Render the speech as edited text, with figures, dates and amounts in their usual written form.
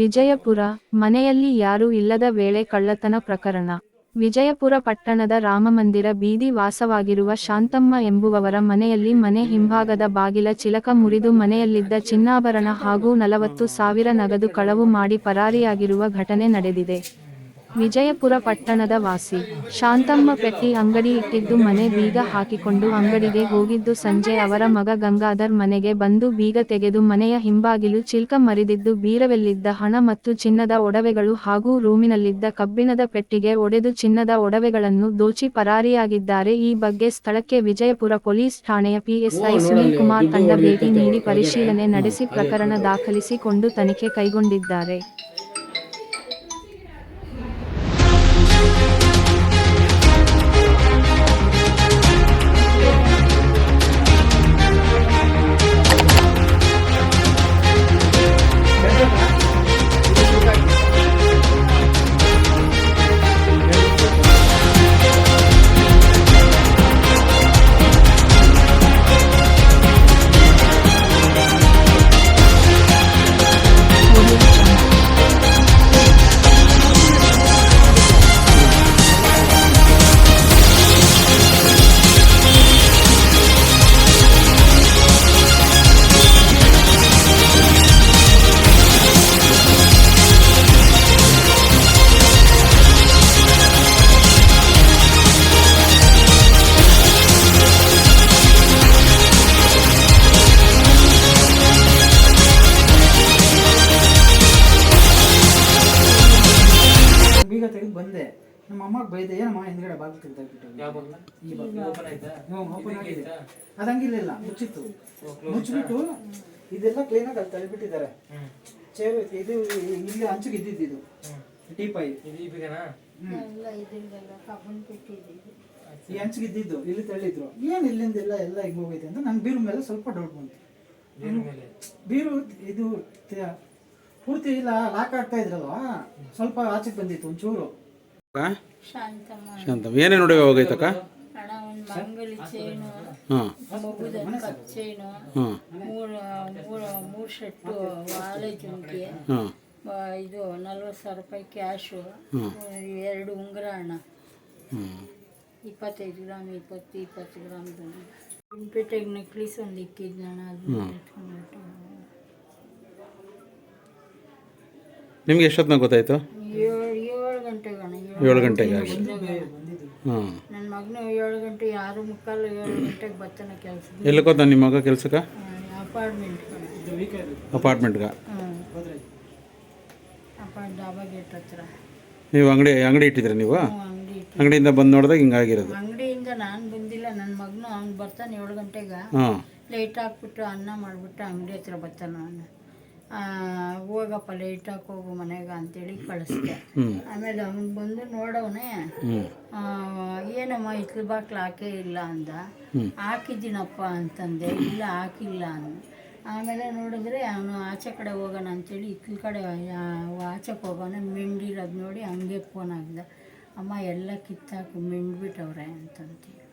ವಿಜಯಪುರ, ಮನೆಯಲ್ಲಿ ಯಾರೂ ಇಲ್ಲದ ವೇಳೆ ಕಳ್ಳತನ ಪ್ರಕರಣ. ವಿಜಯಪುರ ಪಟ್ಟಣದ ರಾಮಮಂದಿರ ಬೀದಿ ವಾಸವಾಗಿರುವ ಶಾಂತಮ್ಮ ಎಂಬುವವರ ಮನೆಯಲ್ಲಿ ಮನೆ ಹಿಂಭಾಗದ ಬಾಗಿಲ ಚಿಲಕ ಮುರಿದು ಮನೆಯಲ್ಲಿದ್ದ ಚಿನ್ನಾಭರಣ ಹಾಗೂ 40,000 ನಗದು ಕಳವು ಮಾಡಿ ಪರಾರಿಯಾಗಿರುವ ಘಟನೆ ನಡೆದಿದೆ. ವಿಜಯಪುರ ಪಟ್ಟಣದ ವಾಸಿ ಶಾಂತಮ್ಮ ಪೆಟ್ಟಿ ಅಂಗಡಿ ಇಟ್ಟಿದ್ದು ಮನೆ ಬೀಗ ಹಾಕಿಕೊಂಡು ಅಂಗಡಿಗೆ ಹೋಗಿದ್ದು ಸಂಜೆ ಅವರ ಮಗ ಗಂಗಾಧರ್ ಮನೆಗೆ ಬಂದು ಬೀಗ ತೆಗೆದು ಮನೆಯ ಹಿಂಬಾಗಿಲು ಚಿಲ್ಕ ಮರಿದಿದ್ದು ಬೀರವೆಲ್ಲಿದ್ದ ಹಣ ಮತ್ತು ಚಿನ್ನದ ಒಡವೆಗಳು ಹಾಗೂ ರೂಮಿನಲ್ಲಿದ್ದ ಕಬ್ಬಿಣದ ಪೆಟ್ಟಿಗೆ ಒಡೆದು ಚಿನ್ನದ ಒಡವೆಗಳನ್ನು ದೋಚಿ ಪರಾರಿಯಾಗಿದ್ದಾರೆ. ಈ ಬಗ್ಗೆ ಸ್ಥಳಕ್ಕೆ ವಿಜಯಪುರ ಪೊಲೀಸ್ ಠಾಣೆಯ ಪಿಎಸ್ಐ ಸುನಿಲ್ ಕುಮಾರ್ ತಂಡ ಭೇಟಿ ನೀಡಿ ಪರಿಶೀಲನೆ ನಡೆಸಿ ಪ್ರಕರಣ ದಾಖಲಿಸಿಕೊಂಡು ತನಿಖೆ ಕೈಗೊಂಡಿದ್ದಾರೆ. ಬೀಗ ತೆಗೆದು ಬಂದೆ. ನಮ್ಮ ಅಮ್ಮಗೆ ಬೈದೆ, ಏನಮ್ಮ ಹಿಂದ್ಗಡೆ ಬಾಗಿಲು ತೆಗೆದಾಕ್ಬಿಟ್ಟು ಓಪನ್ ಆಗಿದೆ. ಅದು ಹಂಗಿರ್ಲಿಲ್ಲ, ಮುಚ್ಚಿತ್ತು. ಮುಚ್ಚಿಬಿಟ್ಟು ಇದೆಲ್ಲ ಕ್ಲೀನಾಗಿ ಅಲ್ಲಿ ತಳ್ಳಿಬಿಟ್ಟಿದ್ದಾರೆ. ಚೇರು ಇದು ಇಲ್ಲಿ ಹಂಚಿಗೆ ಇದ್ದಿದ್ದು ಟೀಪಾಯಿ ಈ ಹಂಚಿಗೆ ಇದ್ದಿದ್ದು ಇಲ್ಲಿ ತಳ್ಳಿದ್ರು. ಏನು ಇಲ್ಲಿಂದ ಎಲ್ಲ ಹಿಂಗೆ ಹೋಗೈತೆ ಅಂತ ನನ್ನ ಬೀರು ಮೇಲೆ ಸ್ವಲ್ಪ ಡೌಟ್ ಬಂತು. ಬೀರು ಇದು ಪೂರ್ತಿ ಇಲ್ಲ ಲಾಕ್ ಆಗ್ತಾ ಇದ್ರಲ್ವಾ, ಸ್ವಲ್ಪ ಆಚೆಗೆ ಬಂದಿತ್ತು ಒಂಚೂರು. ಶಾಂತಮ್ಮ ಏನೇನು ನೋಡಿ ಹೋಗೈತಕ್ಕ? ಮಂಗಲಿ ಚೈನು, ಮಗುದ ಕಚ್ಚೇನು, ಮೂರು ಸೆಟ್ಟು ವಾಳೆ ಜುಂಕಿ, ಇದು 40,000 ರೂಪಾಯಿ ಕ್ಯಾಶು, 2 ಉಂಗುರ ಹಣ, 25 ಗ್ರಾಮ್ 20 ಗ್ರಾಮ್ ಪೇಟೆಗೆ ನೆಕ್ಲಿಸ್ ಒಂದು ಇಕ್ಕಿದ್ನಣ. ಅದು ನಿಮ್ಗೆ ಎಷ್ಟೊತ್ತಿನಾಗ ಗೊತ್ತಾಯ್ತು? 7 ಗಂಟೆಗೆ. 7 ಗಂಟೆಗೆ ಆಗಿ. ನನ್ನ ಮಗನು 7 ಗಂಟೆ 6:45 7 ಗಂಟೆಗೆ ಬರ್ತಾನೆ ಕೆಲಸ. ಎಲ್ಲಕ್ಕೋತ ನಿಮ್ಮ ಮಗ ಕೆಲ್ಸಕ್ಕೆ? ಅಪಾರ್ಟ್ಮೆಂಟ್ಗೆ. ಡಾಬಾ ಗೇಟ್ ಹತ್ರ. ನೀವು ಅಂಗಡಿ ಇಟ್ಟಿದ್ರೆ ನೀವು ಅಂಗಡಿಯಿಂದ ಬಂದು ನೋಡಿದಾಗ ಹಿಂಗಾಗಿರೋದು? ಅಂಗಡಿಯಿಂದ ನಾನು ಬಂದಿಲ್ಲ, ನನ್ನ ಮಗನು ಅವ್ನು ಬರ್ತಾನೆ 7 ಗಂಟೆಗೆ. ಲೈಟ್ ಹಾಕ್ಬಿಟ್ಟು ಅನ್ನ ಮಾಡಿಬಿಟ್ಟು ಅಂಗಡಿ ಹತ್ರ ಬರ್ತಾನೆ. ನಾನು ಹೋಗಪ್ಪ ಲೈಟ್ ಹಾಕೋಗು ಮನೆಗೆ ಅಂತೇಳಿ ಕಳಿಸ್ದೆ. ಆಮೇಲೆ ಅವ್ನು ಬಂದು ನೋಡವನೇ, ಏನಮ್ಮ ಇತ್ಲು ಬಾಕ್ಲು ಹಾಕೇ ಇಲ್ಲ ಅಂದ. ಹಾಕಿದ್ದೀನಪ್ಪ ಅಂತಂದೆ. ಇಲ್ಲ ಹಾಕಿಲ್ಲ ಅಂದ. ಆಮೇಲೆ ನೋಡಿದ್ರೆ ಅವನು ಆಚೆ ಕಡೆ ಹೋಗೋಣ ಅಂತೇಳಿ ಇತ್ಲ ಕಡೆ ಆಚೆಗೆ ಹೋಗೋಣ. ಮಿಂಡಿರೋದು ನೋಡಿ ಹಂಗೆ ಫೋನ್ ಆಗ್ದ, ಅಮ್ಮ ಎಲ್ಲ ಕಿತ್ತಾಕಿ ಮಿಂಡ್ಬಿಟ್ಟವ್ರೆ ಅಂತಂತೀವಿ.